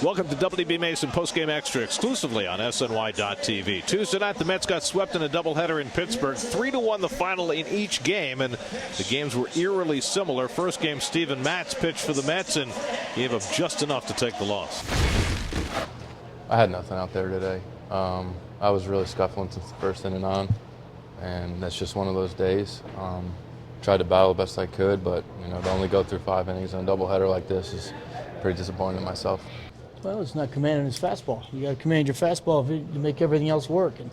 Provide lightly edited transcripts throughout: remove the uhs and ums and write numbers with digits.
Welcome to WB Mason Postgame Extra exclusively on SNY.TV. Tuesday night, the Mets got swept in a doubleheader in Pittsburgh. 3-1 the final in each game, and the games were eerily similar. First game, Steven Matz pitched for the Mets and gave up just enough to take the loss. I had nothing out there today. I was really scuffling since the first inning on, and that's just one of those days. Tried to battle the best I could, but to only go through 5 innings on a doubleheader like this is pretty disappointing in myself. Well, it's not commanding his fastball. You got to command your fastball to make everything else work. And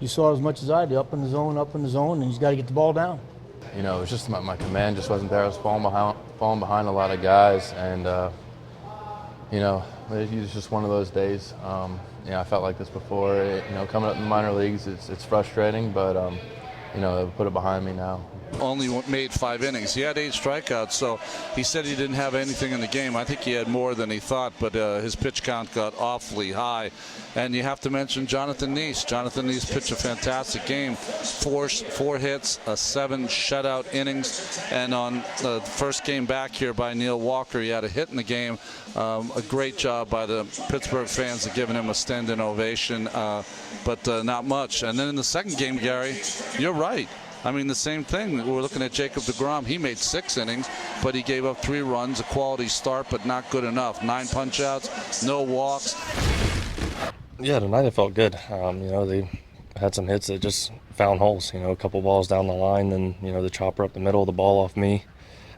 you saw as much as I did, up in the zone, and he's got to get the ball down. It was just my command just wasn't there. I was falling behind a lot of guys, and it was just one of those days. I felt like this before. Coming up in the minor leagues, it's frustrating, but put it behind me now. Only made 5 innings. He had 8 strikeouts, so he said he didn't have anything in the game. I think he had more than he thought, but his pitch count got awfully high. And you have to mention Jonathan Neese. Jonathan Neese pitched a fantastic game. 4 hits, 7 shutout innings, and on the first game back here by Neil Walker, he had a hit in the game. A great job by the Pittsburgh fans of giving him a standing ovation, but not much. And then in the second game, Gary, you're right. I mean, the same thing. We're looking at Jacob deGrom. He made 6 innings, but he gave up 3 runs, a quality start, but not good enough. 9 punch-outs, no walks. Yeah, tonight it felt good. They had some hits that just found holes. A couple balls down the line, and the chopper up the middle of the ball off me.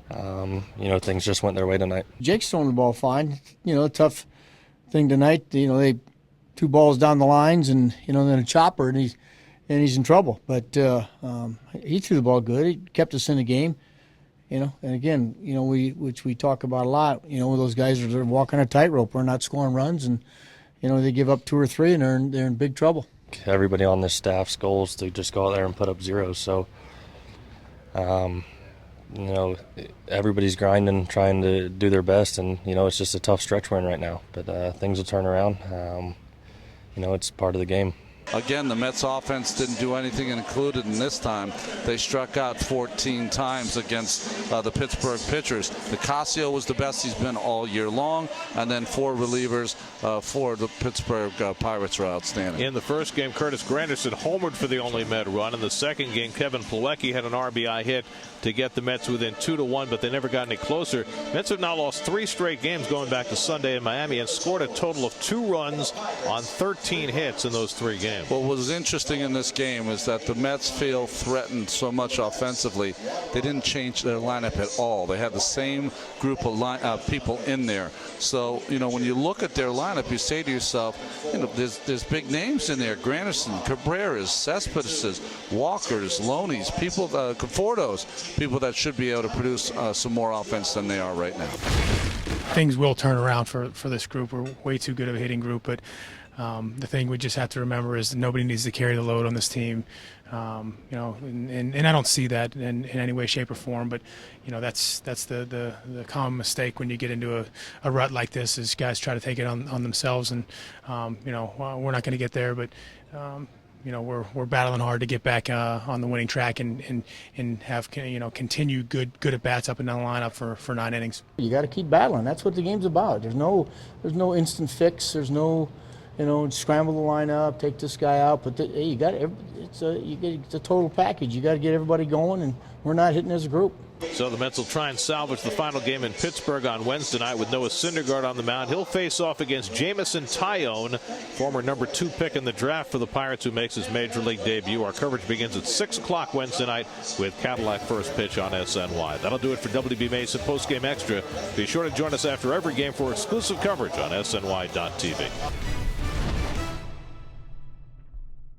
Things just went their way tonight. Jake's throwing the ball fine. Tough thing tonight. They 2 balls down the lines, and then a chopper, and he's in trouble. But he threw the ball good. He kept us in the game. And again, which we talk about a lot. Those guys are walking a tightrope. We're not scoring runs, and they give up 2 or 3, and they're in big trouble. Everybody on this staff's goal is to just go out there and put up zeros. So, everybody's grinding, trying to do their best, and it's just a tough stretch we're in right now. But things will turn around. It's part of the game. Again, the Mets offense didn't do anything included in this time. They struck out 14 times against the Pittsburgh pitchers. Nicasio was the best he's been all year long, and then 4 relievers for the Pittsburgh Pirates are outstanding. In the first game, Curtis Granderson homered for the only Met run. In the second game, Kevin Plawecki had an RBI hit to get the Mets within 2-1, but they never got any closer. Mets have now lost 3 straight games going back to Sunday in Miami and scored a total of 2 runs on 13 hits in those 3 games. What was interesting in this game is that the Mets feel threatened so much offensively. They didn't change their lineup at all. They had the same group of people in there. So, when you look at their lineup, you say to yourself, there's big names in there. Granderson, Cabreras, Cespedes, Walkers, Loney's, people, Confortos, people that should be able to produce some more offense than they are right now. Things will turn around for this group. We're way too good of a hitting group, but the thing we just have to remember is nobody needs to carry the load on this team. And I don't see that in any way, shape, or form. But that's the common mistake when you get into a rut like this, is guys try to take it on themselves. And we're not going to get there, but we're battling hard to get back on the winning track and have continue good at bats up and down the lineup for 9 innings. You got to keep battling. That's what the game's about. There's no instant fix. There's no scramble the lineup, take this guy out. But hey, it's a total package. You got to get everybody going, and we're not hitting as a group. So the Mets will try and salvage the final game in Pittsburgh on Wednesday night with Noah Syndergaard on the mound. He'll face off against Jamison Tyone, former number 2 pick in the draft for the Pirates, who makes his major league debut. Our coverage begins at 6 o'clock Wednesday night with Cadillac First Pitch on SNY. That'll do it for WB Mason Postgame Extra. Be sure to join us after every game for exclusive coverage on SNY.TV.